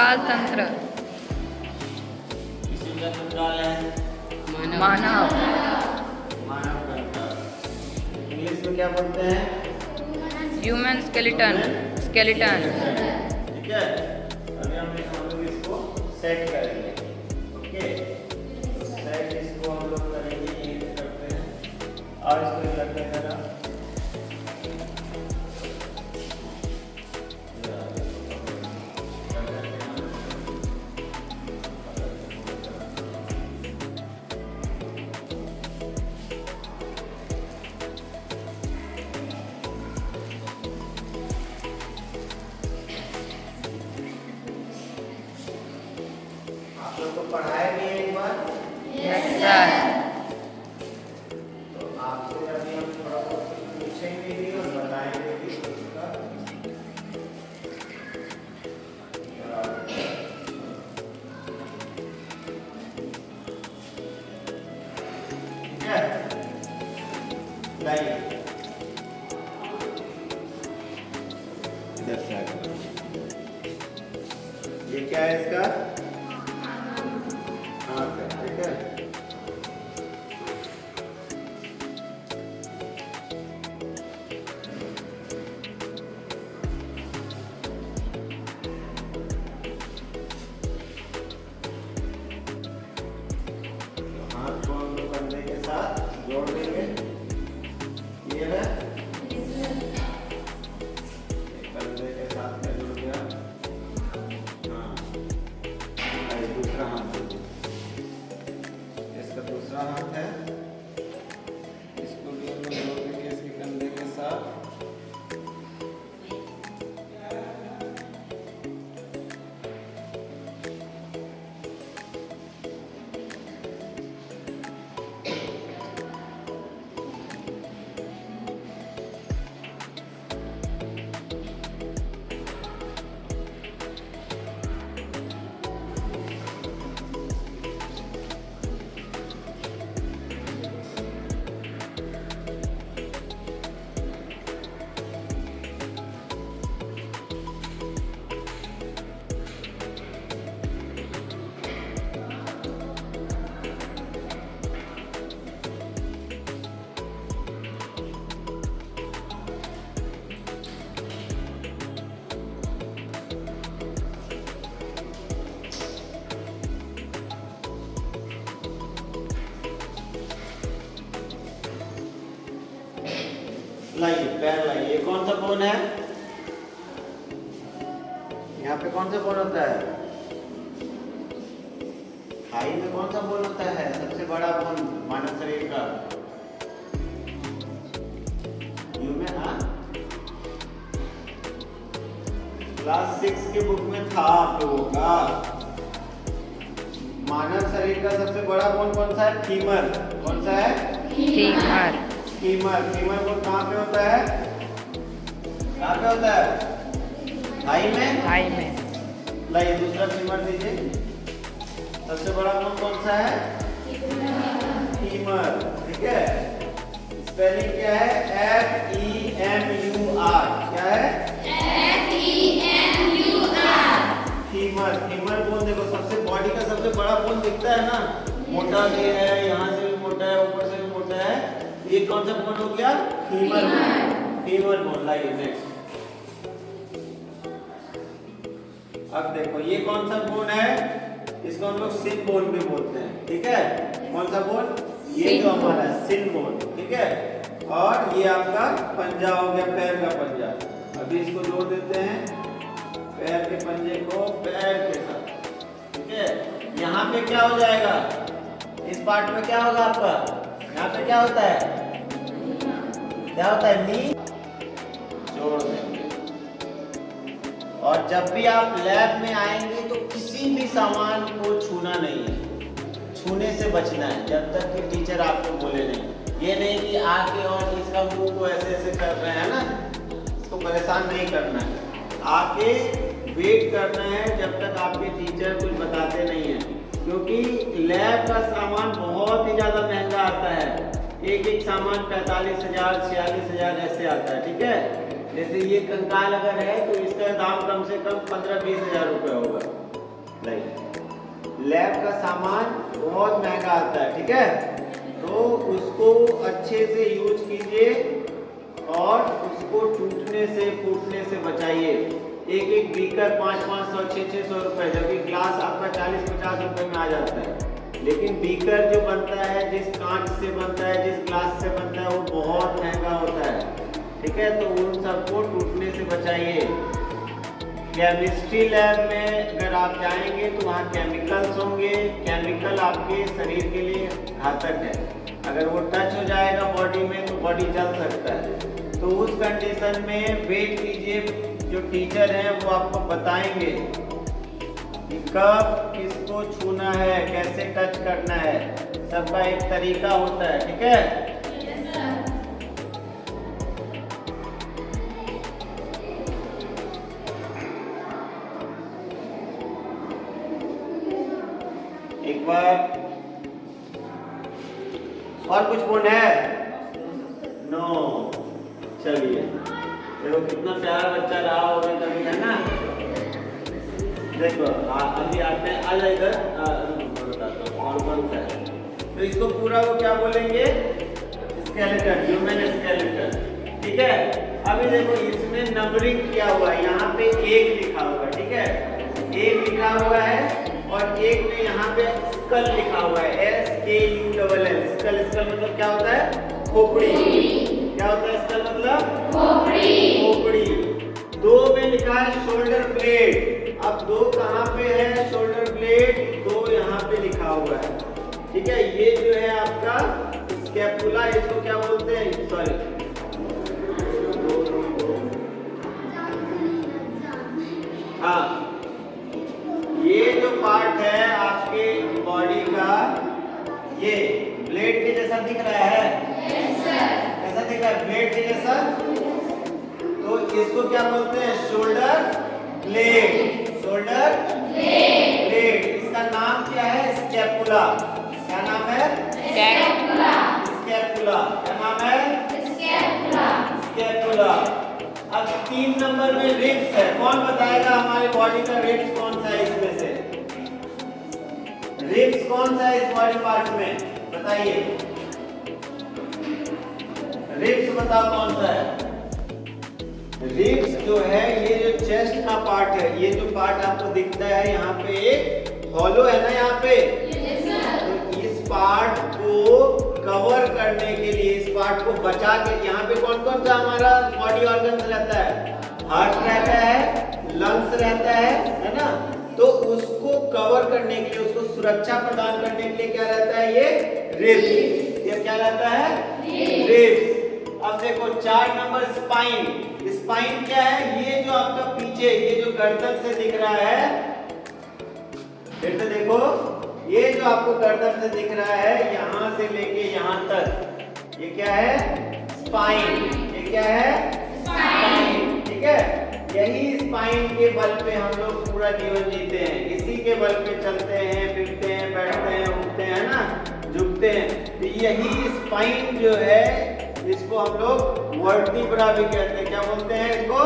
पाल तंत्र। किसी का तंत्रालय है मानव। मानव तंत्र। इंग्लिश में क्या बोलते हैं? Human skeleton. ठीक है, अभी हम लोग इसको सेट करेंगे। ओके, सेट इसको हम लोग करेंगे, ये करते हैं और इसको करते हैं जरा। आप लोग को पढ़ाया भी है एक बार? Yes sir. तो आपसे अभी हम थोड़ा बहुत पूछेंगे भी और बताएंगे भी उसका। ठीक है, लाइए इधर से आगे। ये क्या है इसका? हाथ है, ठीक है। हाथ को हम लोग कंधे के साथ जोड़ देंगे। ये है कंधे के साथ में जुड़ गया। हाँ, और दूसरा हाथ देखिए, इसका दूसरा हाथ है, इसको भी हम लोग जोड़ देंगे इसके कंधे के साथ। लाइए, पैर लाइए। ये कौन सा बोन है? यहाँ पे कौन सा बोन होता है? थाई में कौन सा बोन होता है? सबसे बड़ा बोन मानव शरीर का। यू में, हाँ, क्लास 6 के बुक में था आप लोगों का। मानव शरीर का सबसे बड़ा बोन कौन सा है? फीमर। कौन सा है? फीमर। फीमर। फीमर बोन कहाँ पे होता है? कहाँ पे होता है? थाई में। थाई में। लाइए दूसरा फीमर दीजिए। सबसे बड़ा बोन कौन सा है? फीमर। ठीक है, स्पेलिंग क्या है? FEMUR। क्या है? फीमर। फीमर बोन देखो, सबसे बॉडी का सबसे बड़ा बोन दिखता है ना, मोटा भी है, यहाँ से भी मोटा है, ऊपर से भी मोटा है। ये कौन सा बोन हो गया? Femur bone. Femur bone. लाइए नेक्स्ट। अब देखो ये कौन सा बोन है? इसको हम लोग सिन बोन भी बोलते हैं। ठीक है, कौन सा बोन? ये जो हमारा है सिन बोन। ठीक है, और ये आपका पंजा हो गया, पैर का पंजा। अभी इसको जोड़ देते हैं, पैर के पंजे को पैर के साथ। ठीक है, यहाँ पे क्या हो जाएगा? इस पार्ट में क्या होगा आपका? यहाँ पे क्या होता है? क्या होता है? नी जोड़ देंगे। और जब भी आप लैब में आएंगे तो किसी भी सामान को छूना नहीं है, छूने से बचना है जब तक कि टीचर आपको बोले नहीं। ये नहीं कि आके और इसका मुंह को ऐसे ऐसे कर रहे हैं ना, इसको परेशान नहीं करना है। आके वेट करना है जब तक आपके टीचर कुछ बताते नहीं हैं, क्योंकि लैब का सामान बहुत ही ज़्यादा महंगा आता है। एक एक सामान 45,000 46,000 ऐसे आता है। ठीक है, जैसे ये कंकाल अगर है तो इसका दाम कम से कम 15-20 हज़ार रुपये होगा। लाइक लैब का सामान बहुत महंगा आता है, ठीक है, तो उसको अच्छे से यूज कीजिए और उसको टूटने से फूटने से बचाइए। एक एक बीकर 500-500 600-600 रुपए, जबकि ग्लास आपका 40-50 रुपए में आ जाता है। लेकिन बीकर जो बनता है, जिस कांच से बनता है, जिस ग्लास से बनता है, वो बहुत महंगा होता है, ठीक है, तो उन सबको टूटने से बचाइए। केमिस्ट्री लैब में अगर आप जाएंगे तो वहाँ केमिकल्स होंगे, केमिकल आपके शरीर के लिए घातक है। अगर वो टच हो जाएगा बॉडी में तो बॉडी जल सकता है। तो उस कंडीशन में वेट कीजिए, जो टीचर हैं वो आपको बताएंगे कि कब किसको छूना है, कैसे टच करना है, सबका एक तरीका होता है, ठीक है। एक बार और कुछ बोलना है? नो, चलिए, देखो कितना प्यारा बच्चा रहा होगा कभी, है ना। देखो अभी आते हैं, आ जाए इधर, बताता हूँ और कौन सा है। तो इसको पूरा वो क्या बोलेंगे, स्केलेटन, ह्यूमन स्केलेटन, ठीक है। अभी देखो इसमें नंबरिंग किया हुआ है, यहाँ पे 1 लिखा हुआ है, ठीक है, 1 लिखा हुआ है, और एक में यहाँ पे स्कल लिखा हुआ है, SKULL। स्कल, स्कल मतलब क्या होता है, खोपड़ी। क्या होता है स्कल मतलब? खोपड़ी। 2 में लिखा है शोल्डर ब्लेड। अब 2 कहाँ पे है शोल्डर ब्लेड? 2 यहाँ पे लिखा हुआ है, ठीक है। ये जो है आपका स्कैपुला, इसको क्या बोलते हैं, सॉरी, हाँ, ये जो पार्ट है आपके बॉडी का, ये ब्लेड के जैसा दिख रहा है। Yes sir. कैसा दिख रहा है? ब्लेड के जैसा। तो इसको क्या बोलते हैं? Shoulder blade. Shoulder blade. इसका नाम क्या है? स्कैपुला। क्या नाम है? स्कैपुला। स्कैपुला। क्या नाम है? स्कैपुला। स्कैपुला। अब 3 नंबर में रिब्स है। कौन बताएगा हमारे बॉडी का रिब्स कौन सा है इसमें से? रिब्स कौन सा है इस बॉडी पार्ट में? बताइए, रिब्स बताओ कौन सा है? रिब्स जो है ये जो चेस्ट का पार्ट है, ये जो पार्ट आपको दिखता है यहाँ पे एक हॉलो है ना यहाँ पे, तो इस पार्ट को कवर करने के लिए, इस पार्ट को बचा के, यहाँ पे कौन कौन सा हमारा बॉडी ऑर्गन्स रहता है? हार्ट रहता है, लंग्स रहता है ना। तो उसको कवर करने के लिए, उसको सुरक्षा प्रदान करने के लिए क्या रहता है? ये रिब्स। ये क्या रहता है? रिब्स। अब देखो 4 नंबर स्पाइन। स्पाइन क्या है? ये जो आपका पीछे, ये जो गर्दन से दिख रहा है, फिर से देखो, ये जो आपको गर्दन से दिख रहा है, यहाँ से लेके यहाँ तक, ये क्या है? स्पाइन। ये क्या है? स्पाइन, ठीक है। यही स्पाइन के बल पे हम लोग पूरा जीवन जीते हैं, इसी के बल पे चलते हैं, फिरते हैं, बैठते हैं, उठते हैं ना, झुकते हैं। तो यही स्पाइन जो है, इसको हम लोग वर्टिब्रा भी कहते हैं। क्या बोलते हैं इसको?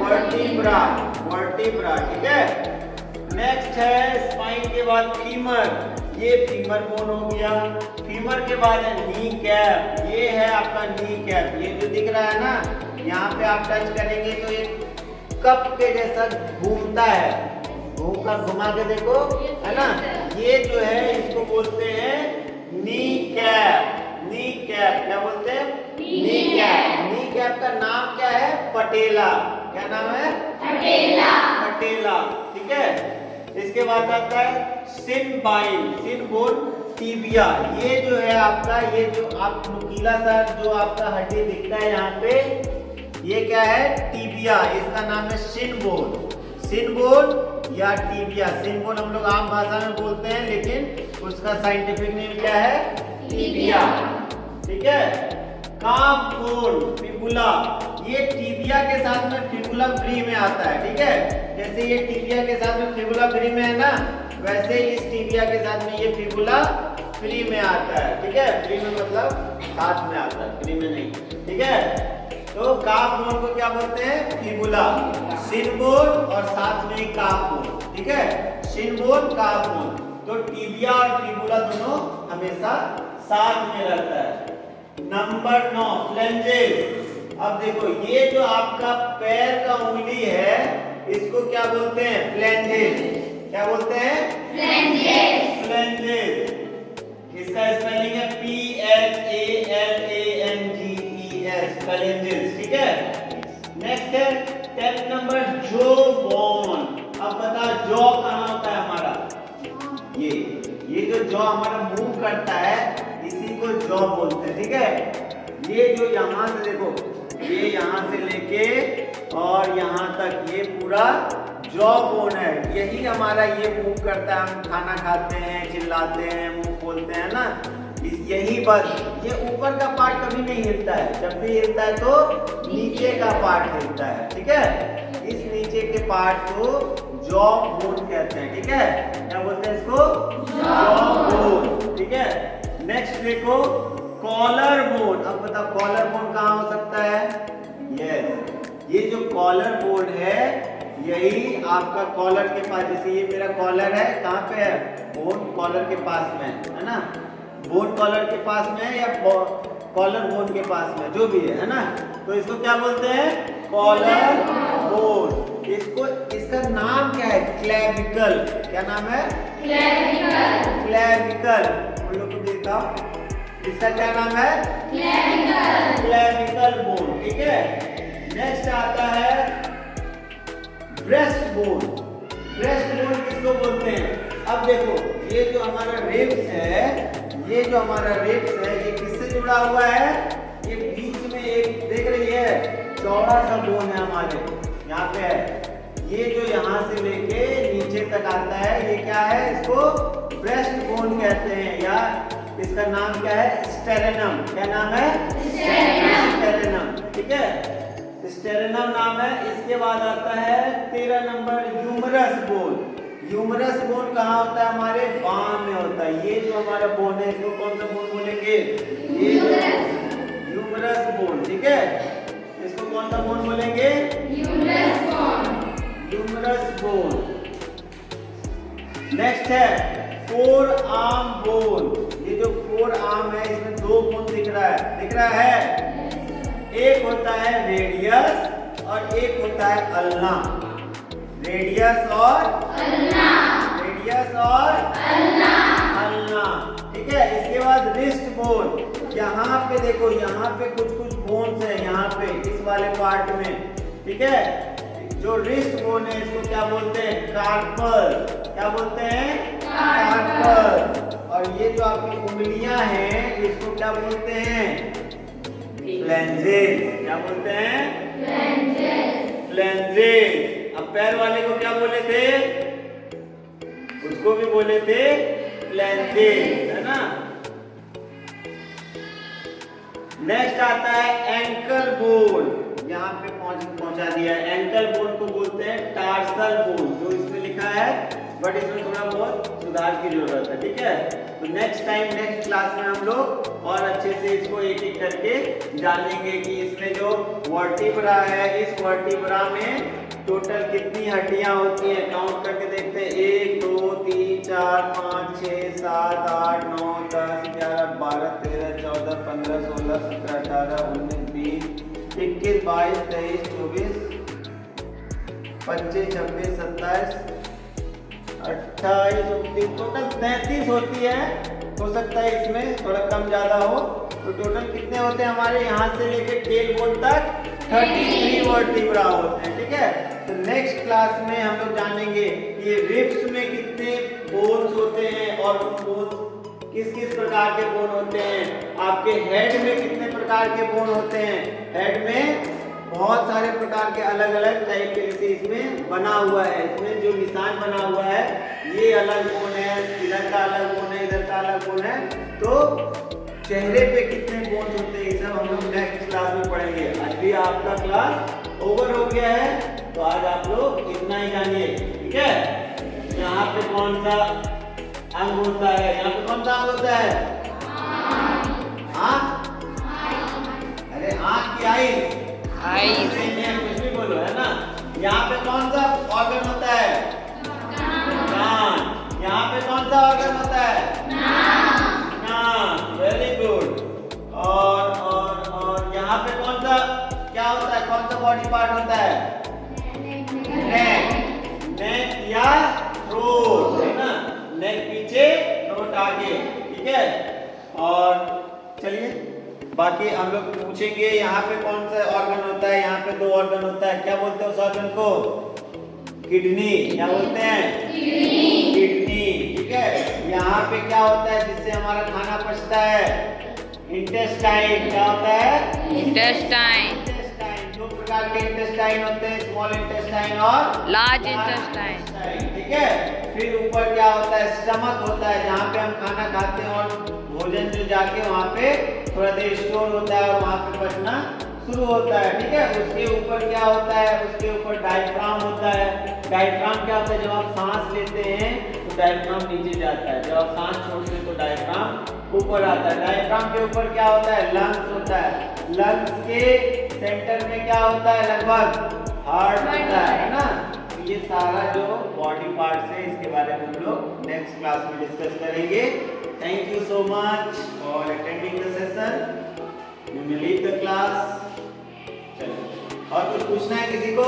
वर्टिब्रा। वर्टिब्रा, ठीक है। नेक्स्ट है स्पाइन के बाद फीमर। ये फीमर बोन हो गया। फीमर के बाद है नी कैप। ये है आपका नी कैप। ये जो दिख रहा है ना, यहाँ पे आप टच करेंगे तो ये कप के जैसा घूमता है, घुमा के देखो, है ना। ये जो है इसको बोलते हैं नी कैप। नी कैप क्या बोलते हैं? Knee cap. नी कैप का नाम क्या है? पटेला। क्या नाम है? पटेला। पटेला, ठीक है। इसके बाद आता है सिन बाइन, सिन बोन, टिबिया। ये जो है आपका, ये जो आप नुकीला सा जो आपका हड्डी दिखता है यहाँ पे, ये क्या है? टिबिया। इसका नाम है सिन बोन। सिन बोन या टिबिया। सिन बोन हम लोग आम भाषा में बोलते हैं, लेकिन उसका साइंटिफिक नेम क्या है? टिबिया, ठीक है। काफ बोन, फिबुला। ये टिबिया के साथ में फिबुला फ्री में आता है, ठीक है। जैसे ये टिबिया के साथ में फिबुला फ्री में है ना, वैसे इस टिबिया के साथ में ये फिबुला फ्री में आता है, ठीक है। फ्री में मतलब साथ में आता है, फ्री में नहीं, ठीक है। तो काफ बोन को क्या बोलते हैं? फिबुला। सिन बोन और साथ में काफ बोन, ठीक है। शिन बोन, काफ बोन। तो टिबिया और फिबुला दोनों हमेशा साथ में रहता है। Number 9 flanges. अब देखो ये जो आपका पैर का उंगली है इसको क्या बोलते हैं? फ्लेंजेस। क्या बोलते हैं? फ्लेंजेस। फ्लेंजेस। इसका स्पेलिंग है PHALANGES, फ्लेंजेस। ठीक है। नेक्स्ट है स्टेप नंबर जॉ बोन। अब बता जॉ कहाँ होता है हमारा? ये जो जॉ हमारा मूव करता है इसी को जॉ बोलते हैं। ठीक है। ये जो यहाँ से देखो, ये यहाँ से लेके और यहाँ तक ये पूरा जॉ बोन है। यही हमारा ये मूव करता है। हम खाना खाते हैं, चिल्लाते हैं, मुंह खोलते हैं ना, यही बस। ये ऊपर का पार्ट कभी नहीं हिलता है। जब भी हिलता है तो नीचे का पार्ट हिलता है। ठीक है। इस नीचे के पार्ट को जॉ बोन कहते हैं। ठीक है। क्या बोलते हैं इसको? Jaw bone. ठीक है। नेक्स्ट देखो कॉलर बोन। अब बताओ कॉलर बोन कहाँ हो सकता है? यस, ये जो कॉलर बोन है यही आपका कॉलर के पास, जैसे ये मेरा कॉलर है, कहाँ पे है? बोन कॉलर के पास में है ना। बोन कॉलर के पास में है या कॉलर बोन के पास में, जो भी है ना। तो इसको क्या बोलते हैं? Collar bone. इसको, इसका नाम क्या है? क्लेविकल। क्या नाम है? क्लेविकल। क्लेविकल। उन लोग को देखा, इसका क्या नाम है? क्लेविकल। Clavicle bone. ठीक है। नेक्स्ट आता है ब्रेस्ट बोन। ब्रेस्ट बोन किसको बोलते हैं? अब देखो ये जो हमारा रिब्स है, ये जो हमारा रिब्स है ये किससे जुड़ा हुआ है? ये बीच में एक देख रही है चौड़ा सा बोन है हमारे यहाँ पे है। ये जो यहाँ से लेके नीचे तक आता है ये क्या है? इसको ब्रेस्ट बोन कहते हैं, या इसका नाम क्या है? स्टेरेनम। क्या नाम है? स्टेरेनम। ठीक है। स्टेरेनम नाम है। इसके बाद आता है 13 number humerus bone. Humerus bone कहाँ होता है? हमारे बाम में होता है। ये जो हमारा बोन है इसको कौन सा बोन बोलेंगे? ये ह्यूमरस बोन। ठीक है। इसको कौन सा बोन बोलेंगे? Humerus bone. Humerus bone. Next है फोर आर्म बोन। ये जो फोर आर्म है इसमें दो बोन दिख रहा है, दिख रहा है। एक होता है रेडियस और एक होता है अल्ना। रेडियस और अल्ना। रेडियस और अल्ना। अल्ना। ठीक है। इसके बाद रिस्ट बोन। यहाँ पे देखो, यहाँ पे कुछ कुछ बोन्स है यहाँ पे इस वाले पार्ट में। ठीक है। जो रिस्ट बोन है इसको क्या बोलते हैं? कार्पल। क्या बोलते हैं? कार्पल। और ये जो आपकी उंगलियां हैं इसको क्या बोलते हैं? फ्लेंजेस। क्या बोलते हैं? फ्लेंजेस। फ्लेंजेस। अब पैर वाले को क्या बोले थे? उसको भी बोले थे फ्लेंजेस, है ना। नेक्स्ट आता है एंकल बोन। यहाँ पे पहुंचा दिया है। एंकल बोन को बोलते हैं टार्सल बोन, जो इसमें लिखा है, बट इसमें थोड़ा बहुत सुधार की जरूरत है। ठीक है। तो नेक्स्ट टाइम नेक्स्ट क्लास में हम लोग और अच्छे से इसको एक एक करके जानेंगे कि इसमें जो वर्टिब्रा है, इस वर्टिब्रा में टोटल कितनी हड्डियां होती हैं। काउंट करके देखते हैं। 1 2 3 4 5 6 7 8 9 10 11 12 13 14 15 16 17 18 19 20 21 22 23 24 25 26 27 28 29 टोटल 33 होती है। हो सकता है इसमें थोड़ा कम ज्यादा हो। तो टोटल कितने होते हैं हमारे यहाँ से लेके टेल बोन तक? 33 वर्टिब्रा होते हैं। ठीक है। तो नेक्स्ट क्लास में हम लोग जानेंगे कि ये रिब्स में कितने बोन्स होते हैं और उन बोन्स किस किस प्रकार के बोन होते हैं। आपके हेड में कितने प्रकार के बोन होते हैं? हेड में बहुत सारे प्रकार के अलग अलग टाइप के, जैसे इसमें बना हुआ है, इसमें जो निशान बना हुआ है ये अलग बोन है, इधर का अलग बोन है, इधर का अलग बोन है। तो चेहरे पे कितने बोन होते हैं ये सब हम लोग नेक्स्ट क्लास में पढ़ेंगे। आज भी आपका क्लास ओवर हो गया है, तो आज आप लोग इतना ही जानिए। ठीक है। यहाँ पे कौन सा अंग होता है? यहाँ पे कौन सा अंग होता है? आँख। अरे आँख की आईज। कुछ भी बोलो, है ना। यहाँ पे कौन सा ऑर्गन होता है? कान। बॉडी पार्ट होता है? नेक। नेक या थ्रोट, है ना? नेक पीछे, थ्रोट आगे, ठीक है? और चलिए बाकी हम लोग पूछेंगे यहाँ पे कौन सा ऑर्गन होता है। यहाँ पे 2 ऑर्गन होता है, क्या बोलते हैं उस ऑर्गन को? किडनी। क्या बोलते हैं? किडनी, ठीक है? यहाँ पे क्या होता है जिससे हमारा खाना पचता है? इंटेस्टाइन। क्या होता है? इंटेस्टाइन। इंटेस्टाइन। 2 प्रकार के इंटेस्टाइन होते हैं, स्मॉल इंटेस्टाइन और लार्ज इंटेस्टाइन। ठीक है? फिर ऊपर क्या होता है? स्टमक होता है, जहाँ पे हम खाना खाते हैं और भोजन जो जाके वहाँ पे थोड़ा देर स्टोर होता है और वहाँ पे पचना शुरू होता है, ठीक है? उसके ऊपर क्या होता है? उसके ऊपर डायफ्राम होता है। डायफ्राम क्या होता है? जब आप सांस लेते हैं तो डायफ्राम नीचे जाता है, जब आप सांस छोड़ते हैं तो डायफ्राम ऊपर आता है। डायफ्राम के ऊपर क्या होता है? लंग्स होता है। लंग्स के सेंटर में क्या होता है? लगभग हार्ट होता है ना? ये सारा जो बॉडी पार्ट्स है इसके बारे में हम लोग नेक्स्ट क्लास में डिस्कस करेंगे। Thank you so much for attending the session. You will leave the class. चलो, और कुछ पूछना है किसी को?